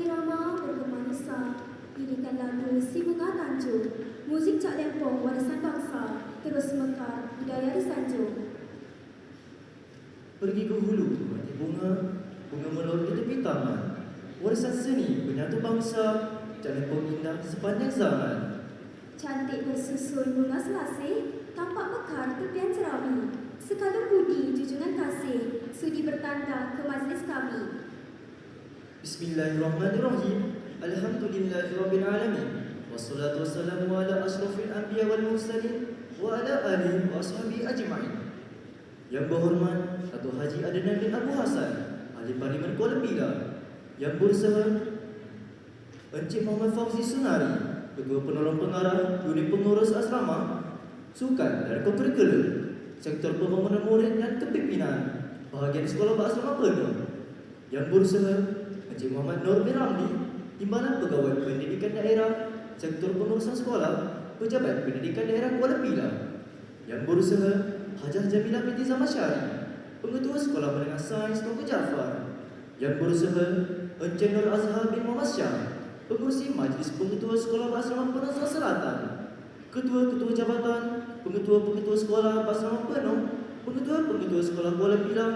irama berkemanusia, irikan lagu Si Bunga Tanjung, muzik Cak Lempong warisan bangsa, terus mekar budaya disanjung. Pergi ke hulu memetik bunga, bunga melor di tepi taman, warisan seni penyatu bangsa, Cak Lempong indah sepanjang zaman. Cantik bersusun bunga selasih, tampak mekar tepian cerami, sekala budi junjungan kasih, sudi bertanda ke majlis kami. Bismillahirrahmanirrahim. Alhamdulillahirabbil alamin. Wassalatu wassalamu ala asyrafil anbiya wal mursalin wa ala alihi wa ashabihi ajma'in. Yang berhormat Datuk Haji Adnan bin Abu Hassan, Ahli Parlimen Kuala Pilah. Yang berusaha Encik Muhammad Fauzi Sunari, Ketua Penolong Pengarah Unit Pengurus Asrama Sukan dan Kokurikulum, Sektor Pembangunan Murid dan Kepimpinan Bahagian Sekolah Berasrama Penuh. Yang berusaha Encik Muhammad Nur bin Ramli, Timbalan Pegawai Pendidikan Daerah, Sektor Pengurusan Sekolah, Pejabat Pendidikan Daerah Kuala Pilah. Yang berusaha Hajah Jamilah binti Zamasyari, Pengetua Sekolah Menengah Sains Tuan Jafar. Yang berusaha Encik Nur Azhar bin Muhammad Syah, Pengurusi Majlis Pengetua Sekolah Berasrama Penuh Selatan, Ketua-Ketua Jabatan, Pengetua-Pengetua Sekolah Berasrama Penuh, Pengetua-Pengetua Sekolah Kuala Pilah,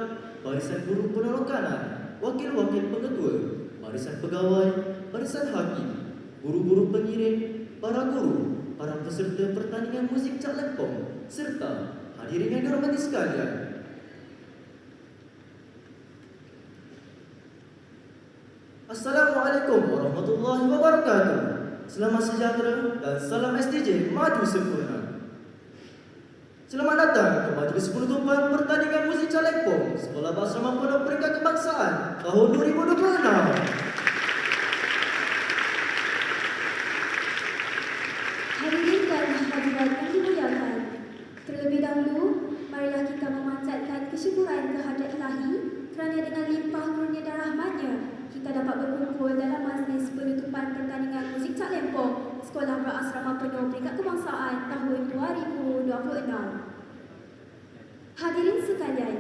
Barisan Guru Penolong Kanan, Wakil-wakil pengetua, barisan pegawai, barisan hakim, guru-guru pengirim, para guru, para peserta pertandingan muzik Cak Lempong, serta hadirin yang dihormati sekalian. Assalamualaikum warahmatullahi wabarakatuh. Selamat sejahtera dan salam SDJ maju sempurna. Selamat datang ke majlis penutupan pertandingan muzik Cak Lempong Sekolah Berasrama Penuh Peringkat Kebangsaan tahun 2026. Hadirin dan hadirat yang dimuliakan, terlebih dahulu, marilah kita memanjatkan kesyukuran kehadrat Ilahi kerana dengan limpah kurnia dan rahmatnya, kita dapat berkumpul dalam majlis penutupan pertandingan muzik Cak Lempong Sekolah Berasrama Penuh Peringkat Kebangsaan tahun 2026. Hadirin sekalian,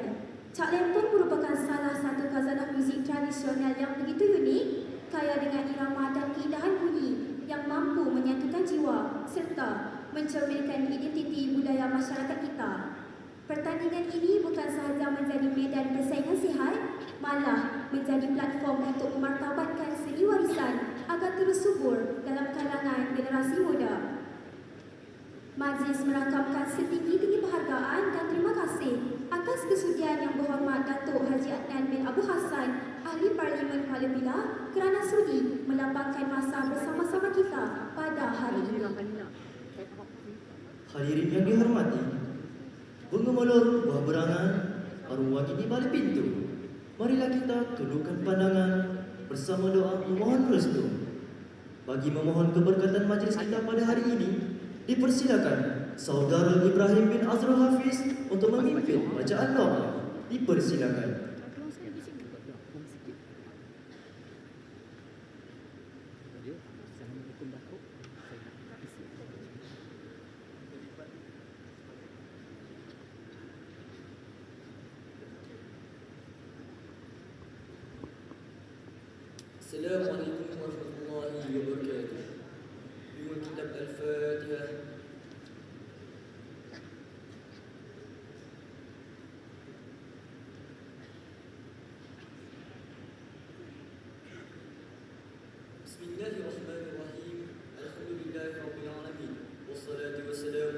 Cak Lempong merupakan salah satu khazanah muzik tradisional yang begitu unik, kaya dengan irama dan keindahan bunyi yang mampu menyatukan jiwa serta mencerminkan identiti budaya masyarakat kita. Pertandingan ini bukan sahaja menjadi medan persaingan sihat, malah menjadi platform untuk memartabatkan seni warisan agar terus subur dalam kalangan generasi muda. Majlis merakamkan setinggi-tinggi penghargaan dan terima kasih atas kesudian Yang Berhormat Datuk Haji Adnan bin Abu Hassan, Ahli Parlimen Kuala Pilah, kerana sudi melapangkan masa bersama-sama kita pada hari ini. Hadirin yang dihormati, bunga melor buah berangan, arung wangi di balik pintu. Marilah kita tundukkan pandangan bersama doa memohon restu. Bagi memohon keberkatan majlis kita pada hari ini, dipersilakan Saudara Ibrahim bin Azrul Hafiz untuk memimpin bacaan doa. Dipersilakan. Assalamualaikum warahmatullahi wabarakatuh. Dengan kitab Al-Fatihah. Bismillahirrahmanirrahim. Alhamdulillahirabbil alamin. Wassalatu wassalamu